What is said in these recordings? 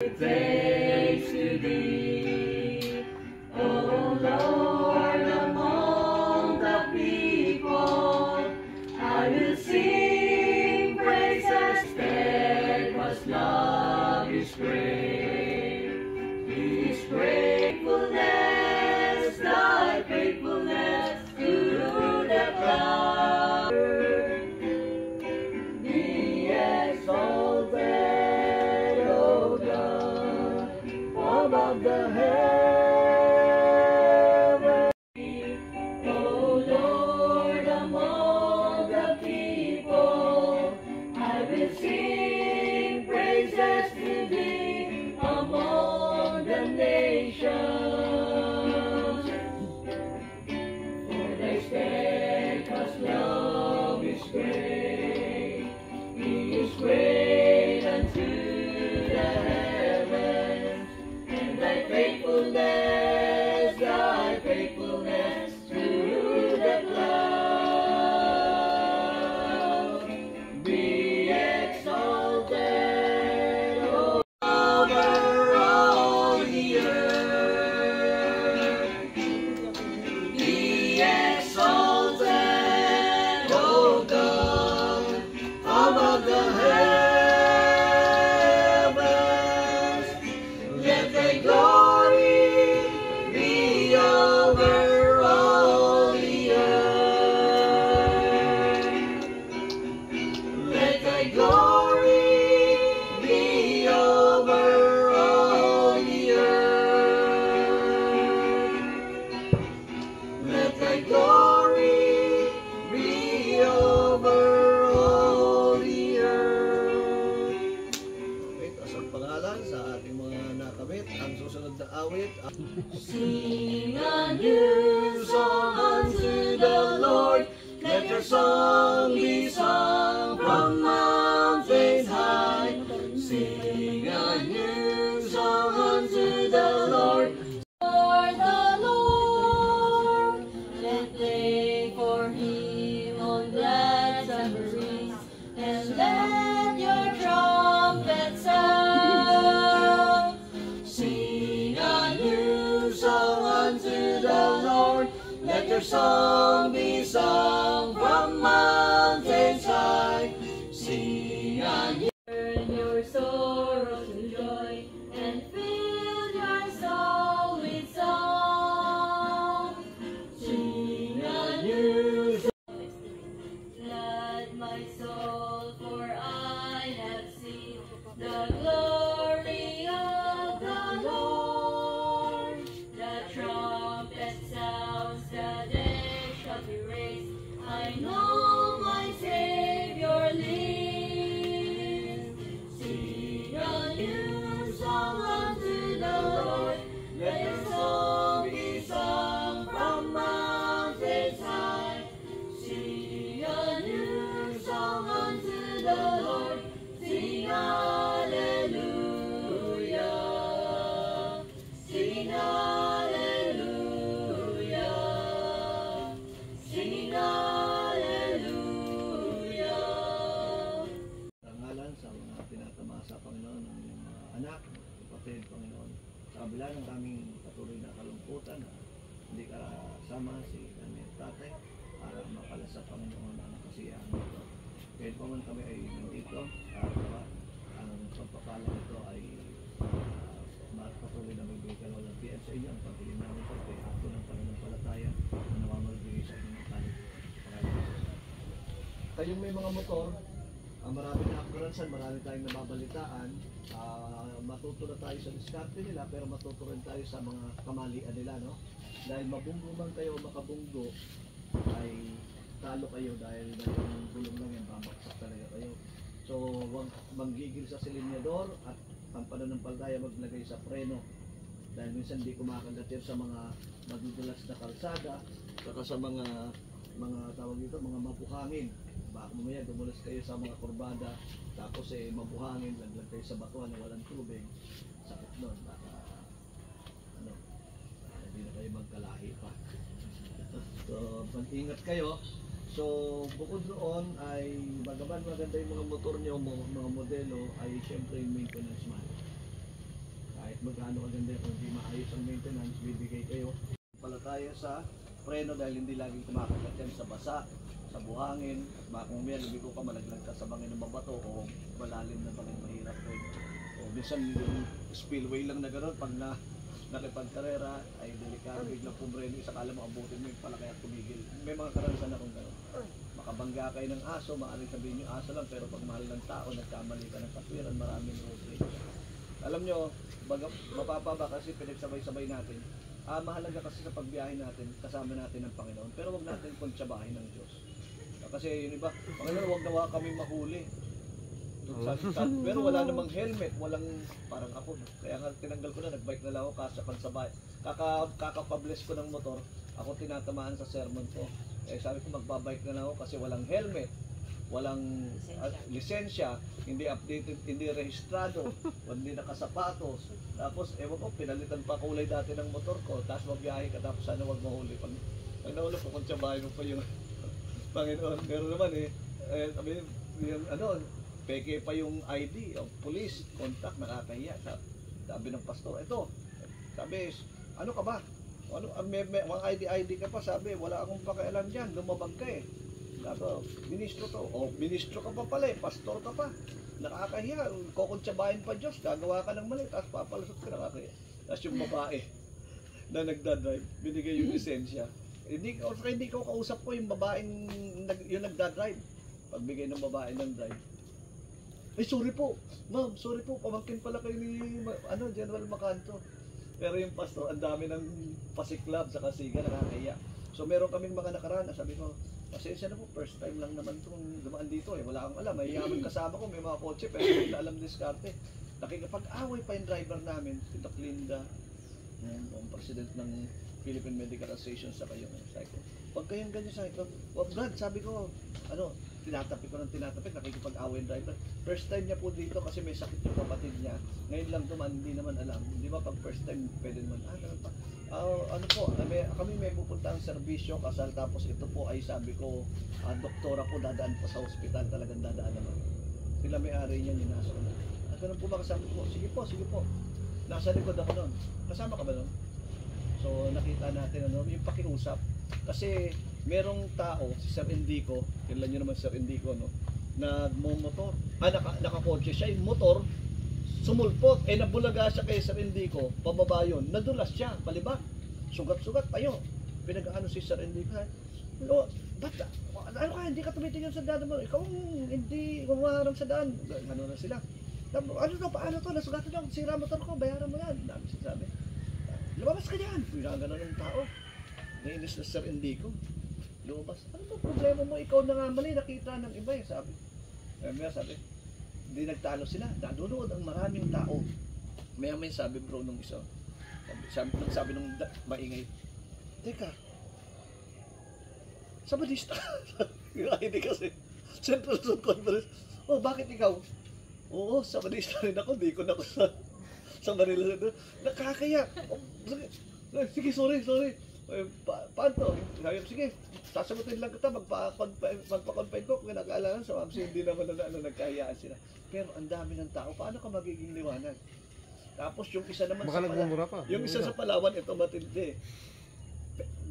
Thanks to thee, O Lord, among the people, I will sing praises, steadfast love is great. His faithfulness, thy faithfulness to the cloud. Be exalted, O God, above the heavens. O Lord, among the people, I will sing praises to thee among the nations. For thy steadfast love is great. He is great unto the heavens, and thy faithfulness to the clouds. Be exalted over all the earth. Be exalted, O God, above the heavens. Let thy glory be over all the earth. Let thy glory be over all the earth. Let thy glory be over all the earth. Okay, taas ang pangalan sa ating mga nakamit. Ang susunod na awit. Sing a new song unto the Lord. Let your song be sung from mountains high. Sing a new song unto the Lord. For the Lord, and play for him on glad tambourines, and let your trumpet sound. Sing a new song unto the Lord. Let your song be sung from mountains high. Sing a new. Turn your sorrows to joy, and fill your soul with song. Sing a new song. Glad my soul, for I have seen the glory of the Lord. The trumpet sounds, the dead shall be raised. I know my Savior lives. Sing a new song unto the Lord. Let your song be sung from mountains high. Sing a new song unto the Lord. Sing hallelujah. Sing hallelujah. Sing hallelujah. Tangalan sa mga tinatamasa, Panginoon, ng iyong mga anak, kapatid, Panginoon. Sa kabila ng aming patuloy na kalungkutan, hindi ka sama si kanyang tatay para mapalasa, Panginoon, ang kasiyahan nito. Kahit pa man kami ay nandito, ang pagpapalang ito ay patuloy na magbigay kalawalatian sa inyo. Ang pagpiling namin ito kay akto ng pananampalataya na nawamagbigay sa inyong tayo. Kayong may mga motor, marami na occurrencean, marami tayong nababalitaan. Matuto na tayo sa diskarte nila, pero matuto rin tayo sa mga kamalian nila, no? Dahil mabunggo man kayo o makabunggo, ay talo kayo dahil yung gulong lang yan, babaksak talaga kayo. So, huwag manggigil sa silinyador at ang pananampalataya maglagay sa preno. Dahil minsan di kumakagatir sa mga madudulas na kalsada, saka sa mga tawag dito, mga mabuhangin. Baka mamaya dumulas kayo sa mga kurbada, tapos mabuhangin, laglag kayo sa batuan na walang tubig. Sakit nun, baka hindi na kayo magkalahi pa. So, mag-ingat kayo. So, bukod doon ay bagaman maganda yung mga motor nyo, mga modelo, ay syempre yung maintenance man. kahit magkano kaganda kung hindi maayos ang maintenance, bibigay kayo. Pala tayo sa preno dahil hindi laging kumakagat yan sa basa, sa buhangin, kung may lumigo ka, malaglag ka sa bangin ng mabato o malalim na bangin, mahirap ko. O minsan yung spillway lang na gano'n, pag nakipagkarera ay delikado, biglang pumreno, isa kala mo abutin mo yung pala kaya tumigil. May mga karanasan akong gano'n. Makabangga kayo ng aso, maaaring sabihin yung aso lang, pero pag mahal ng tao, nagkamali ka ng katwiran, maraming road rage. Alam nyo, mapapaba kasi pinagsabay-sabay natin. Mahalaga kasi sa pagbiyahe natin, kasama natin ang Panginoon. Pero wag natin kontsabahin ng Diyos. Kasi yung iba, Panginoon, wag nawa kami mahuli. Pero wala namang helmet, walang parang ako. Kaya nga tinanggal ko na, nagbike na lang ako kasi pagsabay. Kakapabless ko ng motor, ako tinatamaan sa sermon ko. Sabi ko magbabike na lang ako kasi walang helmet, walang lisensya, hindi updated, hindi rehistrado, hindi nakasapatos. Tapos ewan ko, pinalitan pa kulay dati ng motor ko, tapos mabiyahe ka, tapos sana wag mahuli. Pag nahuli ko, kung tsabahin mo pa yung Panginoon. Pero naman yung peke pa yung ID, yung police, contact, nakakahiya. Sabi ng pastor, ito, sabi, ano ka ba? May ID ka pa, sabi, wala akong pakialam dyan, lumabag ka eh. Sabi, ministro to. O, ministro ka pa pala eh, pastor ka pa. Nakakahiya, kukuntsabahin pa Diyos, gagawa ka ng mali, tapos papalusot ka, nakakahiya. Tapos yung babae na nagdadrive, binigay yung lisensya. Hindi ko kausap ko yung babaeng yung nagdadrive. Pagbigay ng babae ng drive, ay sorry po, ma'am, sorry po, pamangkin pala kayo ni General Macanto. Pero yung pastor, ang dami ng pasiklab sa kasiga, nakakahiya. So meron kaming mga nakaraan, sabi ko, pasensya na po, first time lang naman itong dumaan dito eh, wala akong alam, may yaman kasama ko, may mga kotse, pero hindi na alam diskarte. Nakikipag-away pa yung driver namin, si Doc Linda, ang president ng Philippine Medical Association sa kayong cycle. Pag kayong ganyan sa ito, wag Brad, sabi ko, tinatapik ko ng tinatapik, nakikipag-away yung driver. First time niya po dito kasi may sakit yung kapatid niya. Ngayon lang duman, hindi naman alam. Di ba pag first time, pwede naman, ganun pa. Kami may pupunta ang serbisyo, kasal, tapos ito po ay sabi ko, doktora po dadaan pa sa ospital, talagang dadaan naman. Sila may-ari niya, ninasa ko na. Ganun po ba kasama po? Sige po. Nasa likod ako nun. Kasama ka ba nun? So nakita natin yung pakiusap. Kasi merong tao, si Sir Endico, kailan nyo naman Sir Endico, nagmumotor. Nakakotse siya, yung motor, sumulpot. Nabulaga siya kay Sir Endico, pababa yun. Nadulas siya, palibak. Sugat-sugat tayo. Pinag-ano si Sir Endico, ba't, hindi ka tumitingin sa daan mo? Ikaw hindi umarang sa daan. Ano na sila? Paano to? Nasugatan lang, sira motor ko, bayaran mo yan. Dami sinasabi. Lumabas ka dyan. Pinagano ng tao. Nainis na Sir Endico. Lumabas. Ano ba problema mo? Ikaw na nga mali. Nakita ng iba eh. Sabi. Hindi nagtalo sila. Nanunood ang maraming tao. May sabi bro nung isa. Sabi nung maingay. Teka. Sabadista. Hindi kasi. Central Zone Conference. Oh, bakit ikaw? Oo, sabadista rin ako. Di ko na sa Manila. Nakakaya. Sige, sorry. Paano? Sige, sasagutin lang kita, magpa-confine ko kung nag-aalanan sa mamsi, hindi naman nagkahiyaan sila. Pero ang dami ng tao, paano ka magiging liwanag? Tapos yung isa naman yung isa sa Palawan, ito matindi.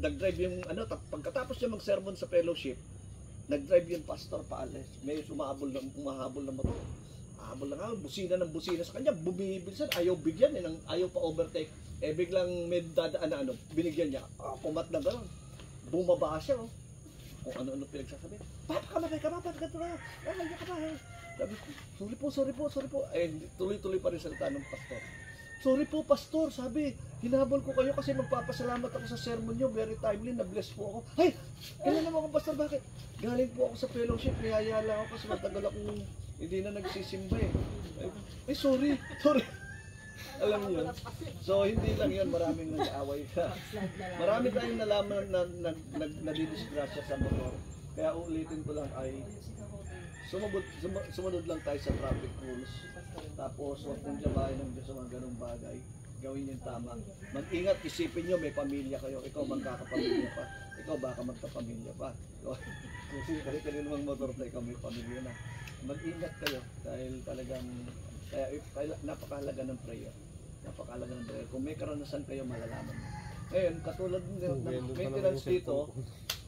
Nag-drive yung, pagkatapos niya mag-sermon sa fellowship, nag-drive yung pastor paalis. May umahabol ng motor. Habol lang busina ng busina sa kanya, bumibilisan, ayaw bigyan, ayaw pa overtake. Biglang may dadaan na binigyan niya. Pumat na gano'n. Bumaba siya, kung ano-ano pinagsasabi. Papakamatay ka ba? Ba't ganito na? Ka ba? Sabi ko, sorry po. Tuloy-tuloy pa rin salita ng pastor. Sorry po, pastor. Sabi, hinabol ko kayo kasi magpapasalamat ako sa sermon niyo. Very timely, na-bless po ako. Ay, kailan naman ako, pastor, bakit? Galing po ako sa fellowship, niyaya lang ako kasi matagal akong hindi na nagsisimba eh. Ay, sorry. Alam niyo. So, hindi lang yun, maraming nag-aaway ka. Marami tayong nalaman na nadidisgrasya sa motor. Kaya ulitin ko lang ay sumunod lang tayo sa traffic rules. Tapos, huwag mong jabahin ng Diyos sa mga ganong bagay. Gawin yung tama. Mag-ingat, isipin nyo, may pamilya kayo. Ikaw magkakapamilya pa. Ikaw baka magkapamilya pa. Kasi kanina namang motor na ikaw may pamilya na. Mag-ingat kayo dahil talagang napakahalaga ng prayer. Napakalaga ng dryer. Kung may karanasan kayo, malalaman mo. Ngayon, katulad ng maintenance dito,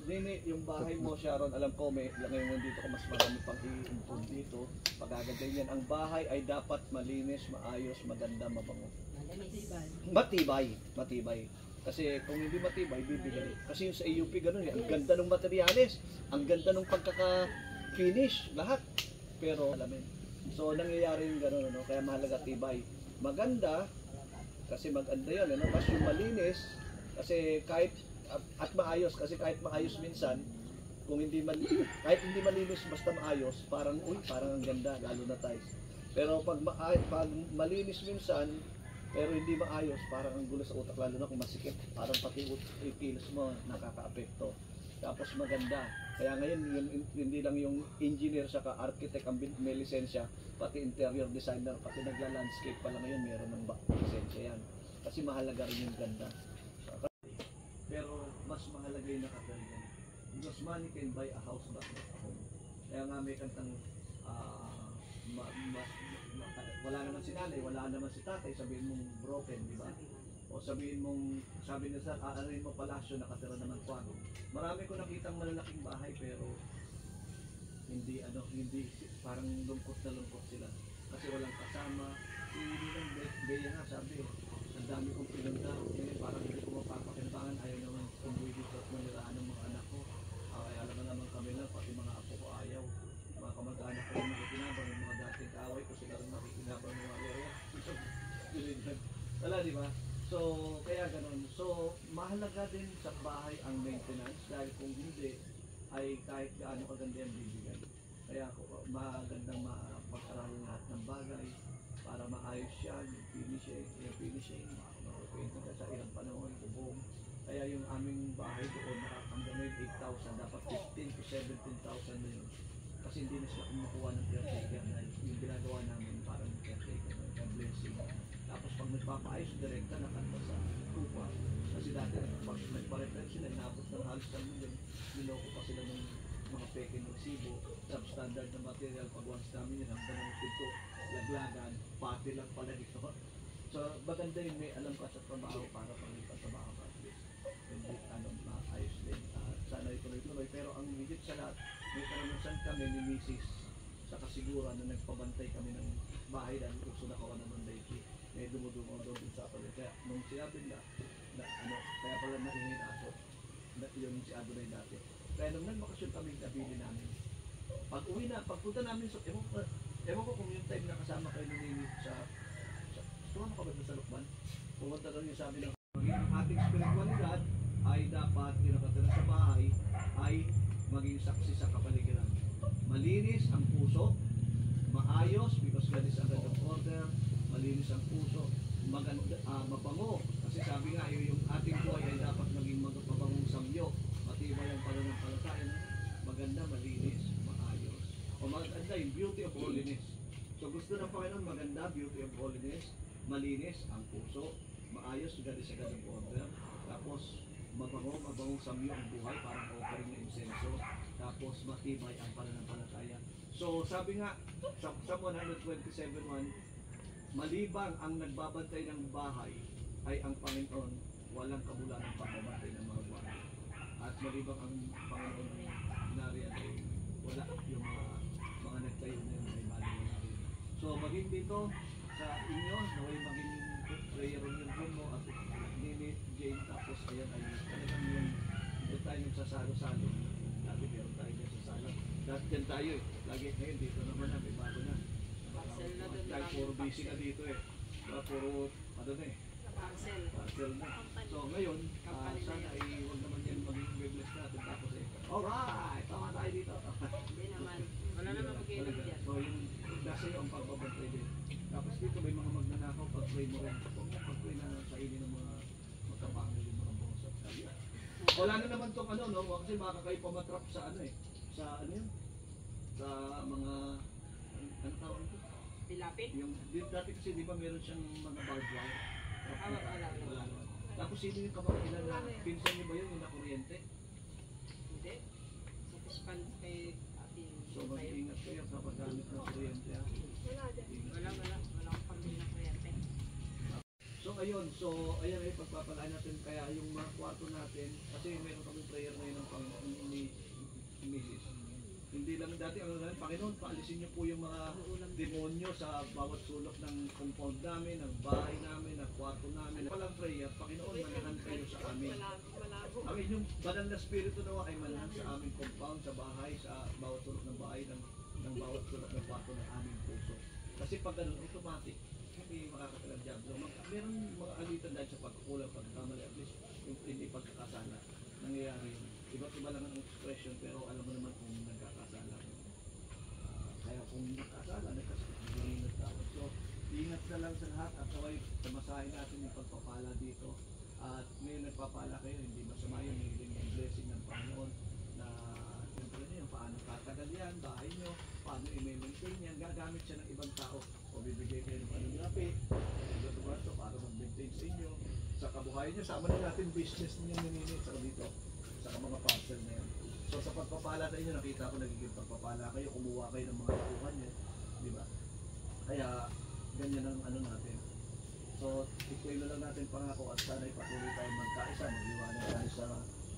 yung bahay mo, Sharon, alam ko, ngayon dito ko mas marami pang i-improve dito. Pagagandahin yan. Ang bahay ay dapat malinis, maayos, maganda, mabango. Matibay. Kasi kung hindi matibay, bibigay. Kasi yung sa AUP, ganun eh. Ang ganda ng materials, ang ganda ng pagkaka-finish, lahat. Pero, alamin. So, nangyayari yung ganun, ano? Kaya mahalaga tibay. Maganda, kasi maganda yun, ano? Mas yung malinis, kasi kahit at maayos, kasi kahit maayos minsan, kung hindi kahit hindi malinis basta maayos, parang ang ganda, lalo na tiles. Pero pag malinis minsan, pero hindi maayos, parang ang gulo sa utak, lalo na kung masikip, parang pati ipilos mo nakakaapekto. Tapos maganda. Kaya ngayon hindi lang yung engineer saka architect ang may lisensya, pati interior designer, pati nagla-landscape pala ngayon meron ng lisensya yan. Kasi mahalaga rin yung ganda. Pero mas mahalaga yung nakatalian. Because money can buy a house but not a home. Kaya nga may kantang wala naman si nanay, wala naman si tatay, sabihin mong broken, di ba? O sabihin mong, sabi niya sir, aarayin mo palasyo, nakatira naman kwarto. Marami ko nakitang malalaking bahay pero hindi parang lungkot na lungkot sila. Kasi walang kasama. Hindi lang Bea nga sabi, ang dami kong pinunta, parang hindi ko mapapakinabangan, ayaw naman kumuwi dito at maniraan ng mga anak ko. Kaya alam naman kami lang, pati mga apo ko ayaw. Mga kamag-anak ko yung makikinabang, yung mga dating kaaway ko, sila rin makikinabang ng mga lawyer. Wala, di ba? So, kaya ganun. So, mahalaga din sa bahay ang maintenance dahil kung hindi, ay kahit gaano kaganda yung bibigay. Kaya magandang mapag-aralan lahat ng bagay para maayos yan, yung finishing, makapapaintin ka sa ilang panahon, bubong. Kaya yung aming bahay doon, hanggang ngayon 8,000, dapat 15,000 to 17,000 na yun. Kasi hindi na sila kumukuha ng caretaker na yung ginagawa namin parang caretaker, ng blessing. Tapos pag nagpapaayos, direkta nakanta sa tupa. Kasi dati pag nagpa-repair sila, inabot ng halos ng milyon, niloko pa sila ng mga peking resibo, substandard na material, pag once namin yun, hanggang ng pinto, laglagan, pati lang pala dito. So, maganda yun, may alam ka sa trabaho para pang-trabaho ka at least. Hindi, maayos din. Sana ituloy-tuloy. Pero ang higit sa lahat, may karanasan kami ni Mrs. sa kasiguran na nagpabantay kami ng bahay dahil gusto na kawan naman dahil may dumudungo doon sa kapatid. Kaya nung sinabi na kaya pala nahingin ako, yun si Adonai dati. Kaya nung nagmakasyon kami, nabili namin. Pag uwi na, pagpunta namin sa, ewan ko kung yung time na kasama kayo ni sa sumama ka ba sa Lukban? Pumunta doon yung sabi ng ang ating spiritualidad ay dapat yung nakatira sa bahay ay maging saksi sa kapaligiran. Malinis ang puso, maayos because God is a God of order, malinis ang puso, mabango. Kasi sabi nga yung ating buhay ay dapat maging magpabangong samyo, matibay ang pananampalataya, maganda, malinis, maayos. O maganda yung beauty of holiness. So gusto ng Panginoon maganda, beauty of holiness, malinis ang puso, maayos, God is a God of order, tapos mabangong samyo ang buhay, parang offering na insenso, tapos matibay ang pananampalataya. So sabi nga sa 127:1, malibang ang nagbabantay ng bahay ay ang Panginoon, walang kabulan ng pagbabantay ng mga buwan. At malibang ang Panginoon nariyan ay wala yung mga nagtayo na yun ay maliwan na rin. So maging dito sa inyo, naway maging prayer room mo at Nini, Jane, tapos ayan ay talagang yung dito tayo nagsasalo-salo. Lagi meron tayo dyan sa salo. Dahil dyan tayo eh. Lagi ngayon dito naman na, may bago na. Dahil puro busy na dito eh. Puro, ano na eh. Parcel na. So ngayon, sana ay huwag naman yan maging bless natin. Tapos eh, alright, tama tayo dito. Hindi naman. Wala naman mag-inom dyan. So yung kasi ang pagbabantay din. Tapos dito may mga magnanakaw, pag-pray mo rin. Pag-pray na sa ini ng mga magkapangil yung mga bosat. Wala na naman itong ano, no? Kasi baka kayo pamatrap sa ano eh. Sa ano yun? Sa mga, ano tawag ito? Pilapit? Yung, dati kasi di ba meron siyang mga barbed wire? Wala naman. Tapos sino yung kapakilan na, pinsan niyo ba yun yung nakuryente? Hindi. Sa pispan kay ating... So mag-iingat kayo sa paggamit ng kuryente. Wala akong pambili ng kuryente. ayun, so ayan ay pagpapalaan natin kaya yung mga kwarto natin kasi meron kami prayer ngayon ng Panginoon ni Mrs. Hindi lang dati ano lang, Panginoon, paalisin niyo po yung mga demonyo sa bawat sulok ng compound namin, ng bahay namin, ng kwarto namin. Walang prayer, Panginoon, manahan kayo sa amin. Malabo. Ang inyong banal na spirito nawa ay manahan sa aming compound, sa bahay, sa bawat sulok ng bahay, ng bawat sulok ng kwarto ng aming puso. Kasi pag ganun, automatic, hindi makakatalang diablo. Meron mga alitan dahil sa pagkukulang, pagkamali, at least yung hindi pagkakasala. Nangyayari yun. Iba't iba lang ang expression, pero alam mo naman kung nagkakasala. Kaya kung nagkakasala, nagkasala tayo. So, ingat na lang sa lahat at kaway tamasahin natin yung pagpapala dito. At ngayon nagpapala kayo, hindi masama yun, hindi yung blessing ng Panginoon na siyempre niyo, paano tatagal yan, bahay nyo, paano i-maintain yan, gagamit siya ng ibang tao o bibigay kayo ng anong lapit, para mag-maintain sa inyo. Sa kabuhayan nyo, sama na natin business niyo ninit sa dito, sa mga parcel na yan. So sa pagpapala sa inyo, nakita ko nagiging pagpapala kayo, kumuha kayo ng mga nakuha nyo, di ba? Kaya ganyan ang ano natin. So ituloy na lang natin pangako at sana'y patuloy tayo magkaisa, nagliwanag tayo sa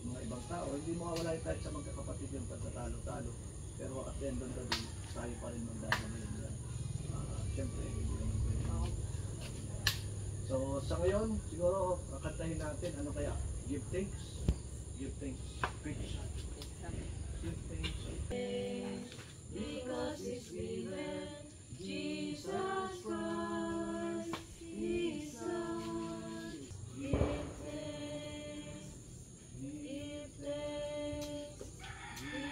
mga ibang tao. Hindi mawawala tayo sa magkakapatid yung pagkatalo-talo, pero at the end of the day, tayo pa rin magdadamayin yan. Siyempre, hindi naman pwede. So sa ngayon, siguro kakantahin natin, ano kaya? Give thanks. Give thanks. Preach. Give thanks. Because He's given Jesus Christ, His Son. Give thanks, give thanks, give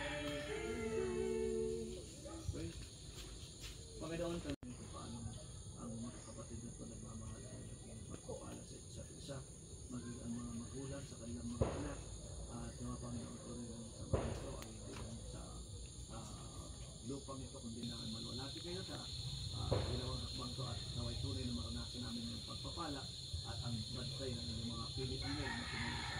thanks. Panginoon, tanong ko paano ang mga kapatid na ito nagmamahalan at magpapala sa isa't isa, maging ang mga magulang sa kanilang mga anak, at mga Panginoon ko rin sa mga ito ay hindi lang sa lupang ito, kundi na malwalati kayo sa ginawang hakbang ito at naway tunay na maranasan namin yung pagpapala at ang bantay ng inyong mga pilihan ngayon na pinili sa